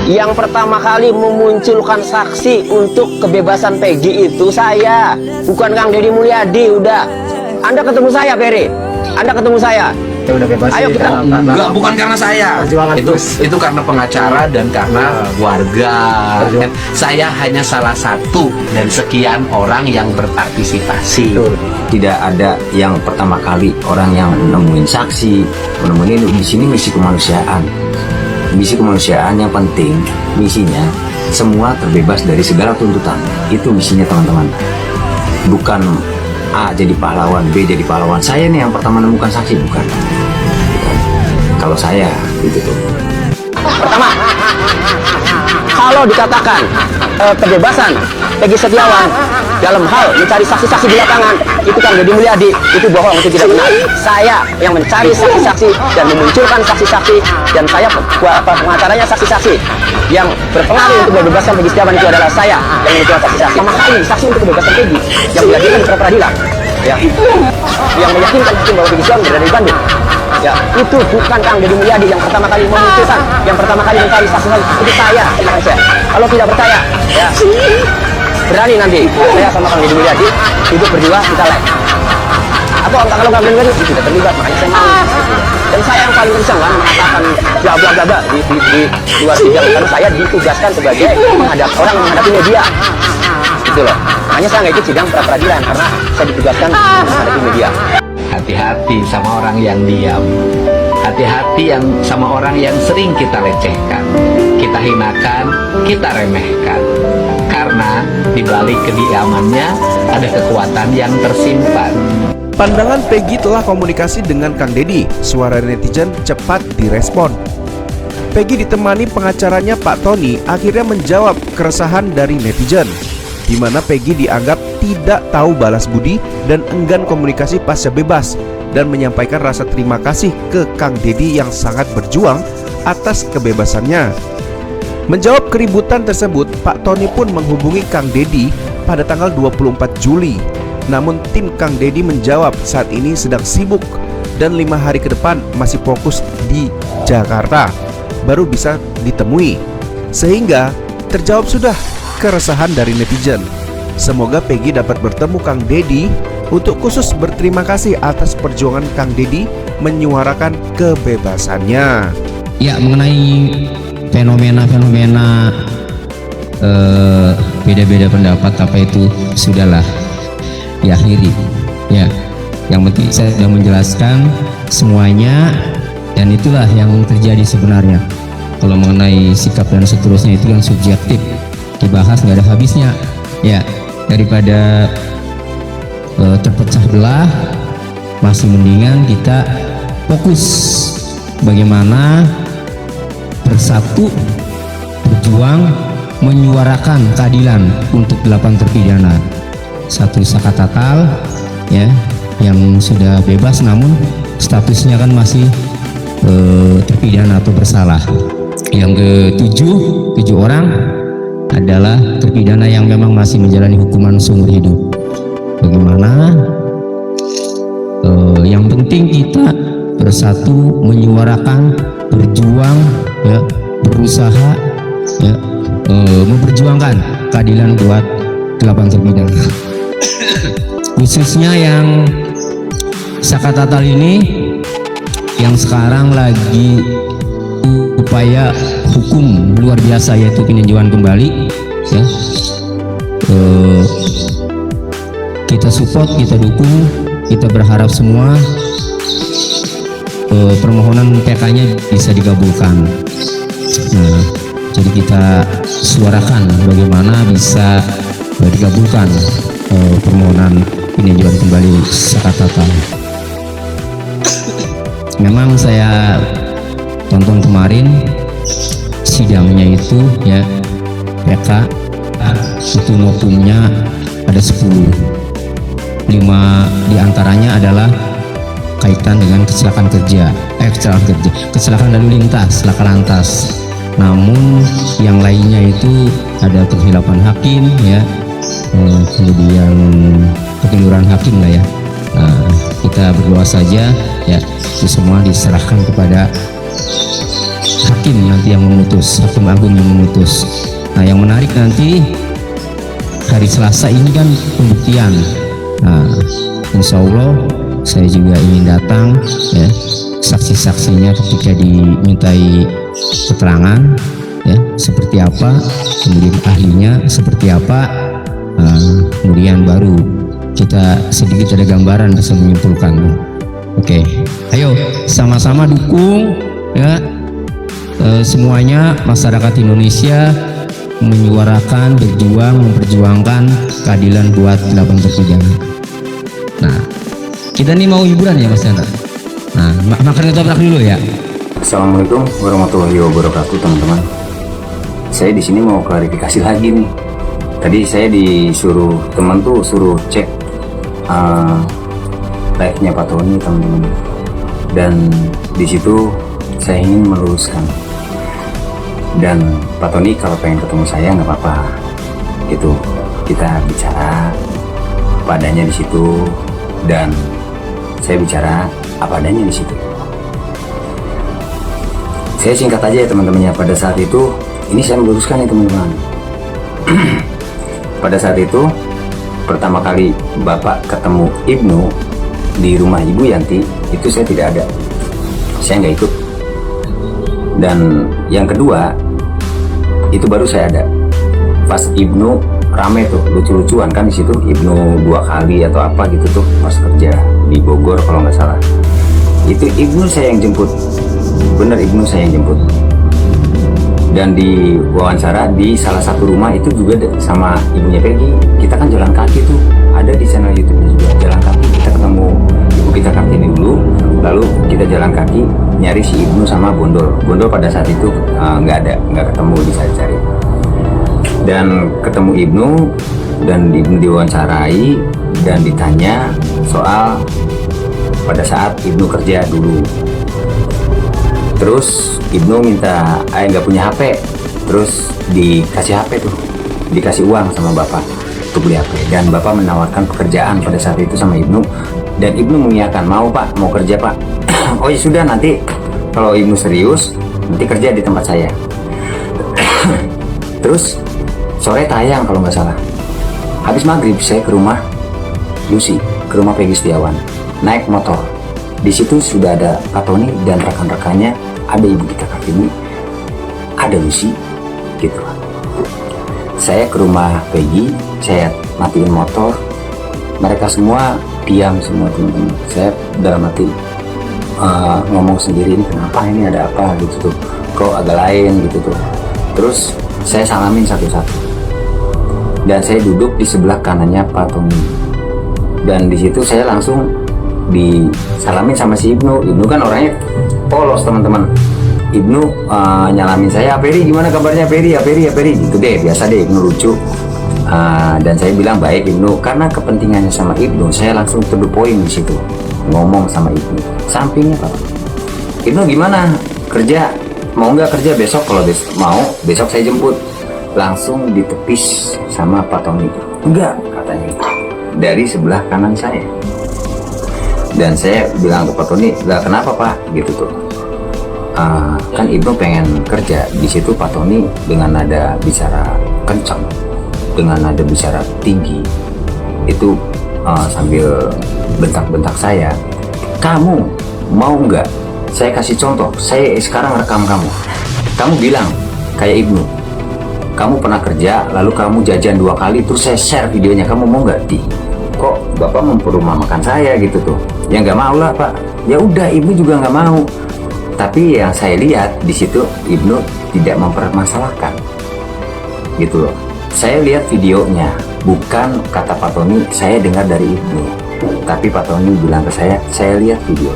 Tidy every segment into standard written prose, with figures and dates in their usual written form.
Yang pertama kali memunculkan saksi untuk kebebasan Peggy itu saya, bukan Kang Deddy Mulyadi. Udah, Anda ketemu saya, Peri. Anda ketemu saya. Ya udah bebas. Ayo kita. Enggak, bukan karena saya. Itu karena pengacara dan karena warga. Saya hanya salah satu dan sekian orang yang berpartisipasi. Tidak ada yang pertama kali orang yang nemuin saksi, menemuin di sini misi kemanusiaan. Misi kemanusiaan yang penting, misinya semua terbebas dari segala tuntutan. Itu misinya teman-teman. Bukan A jadi pahlawan, B jadi pahlawan. Saya nih yang pertama menemukan saksi, bukan. Kalau saya gitu tuh. Pertama, kalau dikatakan kebebasan Peggy Setiawan dalam hal mencari saksi-saksi di lapangan, itu Kang Deddy Mulyadi, itu bohong, itu tidak benar. Saya yang mencari saksi-saksi dan memunculkan saksi-saksi, dan saya pengacaranya saksi-saksi yang berpengaruh untuk membebaskan Peggy Setiawan. Itu adalah saya yang memunculkan saksi-saksi. Pertama kali saksi untuk kebebasan Peggy yang dihadirkan di peradilan, ya, yang meyakinkan hakim bahwa Peggy Setiawan berada di Bandung. Ya, itu bukan Kang Deddy Mulyadi yang pertama kali memunculkan, yang pertama kali mencari saksi-saksi. Itu saya, silahkan saya. Kalau tidak percaya, ya, berani nanti saya sama Kang Deddy Mulyadi hidup berdua, kita live. Atau kalau Kang Deddy Mulyadi tidak terlibat, makanya saya mau. Dan saya yang paling kencang kan mengatakan bla bla bla bla di luar sidang, karena saya ditugaskan sebagai orang menghadapi media. Gitu loh. Makanya saya nggak ikut sidang pra peradilan karena saya ditugaskan menghadapi media. Hati-hati sama orang yang diam. Hati-hati yang sama orang yang sering kita lecehkan, kita hinakan, kita remehkan. Karena di balik kediamannya ada kekuatan yang tersimpan. Pandangan Peggy telah komunikasi dengan Kang Deddy. Suara netizen cepat direspon. Peggy ditemani pengacaranya Pak Tony akhirnya menjawab keresahan dari netizen, di mana Peggy dianggap tidak tahu balas budi dan enggan komunikasi pasca bebas, dan menyampaikan rasa terima kasih ke Kang Deddy yang sangat berjuang atas kebebasannya. Menjawab keributan tersebut, Pak Tony pun menghubungi Kang Deddy pada tanggal 24 Juli. Namun tim Kang Deddy menjawab saat ini sedang sibuk dan 5 hari ke depan masih fokus di Jakarta, baru bisa ditemui. Sehingga terjawab sudah keresahan dari netizen. Semoga Peggy dapat bertemu Kang Deddy untuk khusus berterima kasih atas perjuangan Kang Deddy menyuarakan kebebasannya. Ya, mengenai fenomena-fenomena beda-beda pendapat apa itu sudahlah diakhiri. Ya, yang penting saya sudah menjelaskan semuanya, dan itulah yang terjadi sebenarnya. Kalau mengenai sikap dan seterusnya itu yang subjektif, dibahas nggak ada habisnya. Ya, daripada terpecah belah, masih mendingan kita fokus bagaimana bersatu berjuang menyuarakan keadilan untuk 8 terpidana. Satu Sakatatal, ya, yang sudah bebas namun statusnya kan masih terpidana atau bersalah. Yang ke-7 orang adalah terpidana yang memang masih menjalani hukuman seumur hidup. Bagaimana yang penting kita bersatu menyuarakan, berjuang, ya, berusaha, ya, memperjuangkan keadilan buat 8 terpidana. Khususnya yang Sakatatal ini yang sekarang lagi upaya hukum luar biasa, yaitu peninjauan kembali, ya. Kita support, kita dukung, kita berharap semua permohonan PK-nya bisa dikabulkan. Nah, jadi kita suarakan bagaimana bisa dikabulkan permohonan peninjauan kembali Sakatatal. Memang saya tonton kemarin sidangnya itu, ya, PK itu hukumnya ada 10. 5 diantaranya adalah kaitan dengan kecelakaan kerja, kecelakaan lalu lintas, laka lantas. Namun yang lainnya itu ada kekhilapan hakim, ya, kemudian kekeliruan hakim lah, ya. Nah, kita berdoa saja, ya, itu semua diserahkan kepada hakim nanti yang memutus, hakim agung yang memutus. Nah, yang menarik nanti hari Selasa ini kan pembuktian. Nah, insya Allah saya juga ingin datang, ya, saksi-saksinya ketika dimintai keterangan, ya, seperti apa, kemudian ahlinya seperti apa, kemudian baru kita sedikit ada gambaran bisa menyimpulkan. Oke, ayo sama-sama dukung, ya, semuanya masyarakat Indonesia menyuarakan, berjuang, memperjuangkan keadilan buat 8 terpidana. Nah, kita nih mau hiburan ya Mas Yana. Nah, makan ketoprak dulu ya. Assalamualaikum warahmatullahi wabarakatuh, teman-teman. Saya di sini mau klarifikasi lagi nih. Tadi saya disuruh teman tuh suruh cek live-nya Pak Tony, teman-teman. Dan di situ saya ingin meluruskan. Dan Pak Tony kalau pengen ketemu saya nggak apa-apa, gitu. Kita bicara apa adanya di situ, dan saya bicara apa adanya di situ. Saya singkat aja ya teman-teman ya. Pada saat itu, ini saya meluruskan ya teman-teman. Pada saat itu pertama kali Bapak ketemu Ibnu di rumah Ibu Yanti, itu saya tidak ada, saya nggak ikut. Dan yang kedua itu baru saya ada pas Ibnu rame tuh, lucu-lucuan kan di situ. Ibnu 2 kali atau apa gitu tuh pas kerja di Bogor kalau nggak salah. Itu Ibnu saya yang jemput, bener Ibnu saya yang jemput. Dan di wawancara di salah satu rumah itu juga sama ibunya Peggy. Kita kan jalan kaki tuh, ada di channel YouTube-nya juga, jalan kaki. Kita ketemu ibu kita Kartini dulu, lalu kita jalan kaki nyari si Ibnu sama Bondol. Bondol pada saat itu nggak ketemu, dicari-cari. Dan ketemu Ibnu, dan Ibnu diwawancarai dan ditanya soal pada saat Ibnu kerja dulu. Terus Ibnu minta nggak punya HP, terus dikasih HP tuh, dikasih uang sama Bapak untuk beli HP. Dan Bapak menawarkan pekerjaan pada saat itu sama Ibnu, dan Ibnu mengiyakan, mau Pak, mau kerja Pak. Oh ya sudah, nanti kalau Ibnu serius nanti kerja di tempat saya. Terus sore tayang kalau nggak salah. Habis maghrib saya ke rumah Lucy, ke rumah Peggy Setiawan, naik motor. Di situ sudah ada Pak Tony dan rekan-rekannya, ada ibu kita Kartini, ada Lucy, gitu. Saya ke rumah Peggy, saya matiin motor, mereka semua diam semua teman-teman. Saya dalam hati ngomong sendiri, ini kenapa, ini ada apa gitu tuh, kok agak lain gitu tuh. Terus saya salamin satu-satu, dan saya duduk di sebelah kanannya Pak Tony. Dan di situ saya langsung disalamin sama si Ibnu. Ibnu kan orangnya polos teman-teman. Ibnu nyalamin saya, Peri gimana kabarnya, Peri ya Peri ya Peri, gitu deh, biasa deh Ibnu lucu. Dan saya bilang baik Ibnu, karena kepentingannya sama Ibnu, saya langsung to the point di situ, ngomong sama Ibnu. Sampingnya Pak, Ibnu gimana kerja, mau nggak kerja besok? Kalau mau besok saya jemput. Langsung ditepis sama Pak Tony. Enggak, katanya dari sebelah kanan saya. Dan saya bilang ke Pak Tony, lah kenapa Pak, gitu tuh. Kan Ibnu pengen kerja. Di situ Pak Tony dengan nada bicara kencang, dengan nada bicara tinggi, itu sambil bentak-bentak saya, kamu mau nggak saya kasih contoh, saya sekarang rekam kamu bilang kayak Ibnu, kamu pernah kerja lalu kamu jajan 2 kali, terus saya share videonya, kamu mau nggak? Kok Bapak memperumpamakan saya gitu tuh? Ya nggak mau lah Pak. Ya udah, Ibu juga nggak mau. Tapi yang saya lihat di situ Ibnu tidak mempermasalahkan, gitu loh. Saya lihat videonya, bukan kata Pak Tony, saya dengar dari Ibnu. Tapi Pak Tony bilang ke saya lihat video.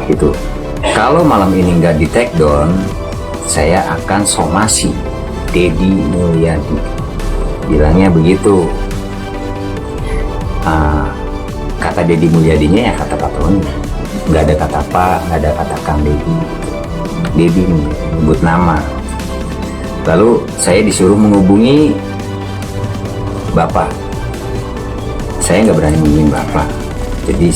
Gitu. Kalau malam ini nggak di take down, saya akan somasi Deddy Mulyadi. Bilangnya begitu. Kata Deddy Mulyadinya ya kata Pak Tony, nggak ada kata Pak, nggak ada kata Kang Deddy. Deddy nyebut nama. Lalu saya disuruh menghubungi Bapak. Saya nggak berani menghubungi Bapak, jadi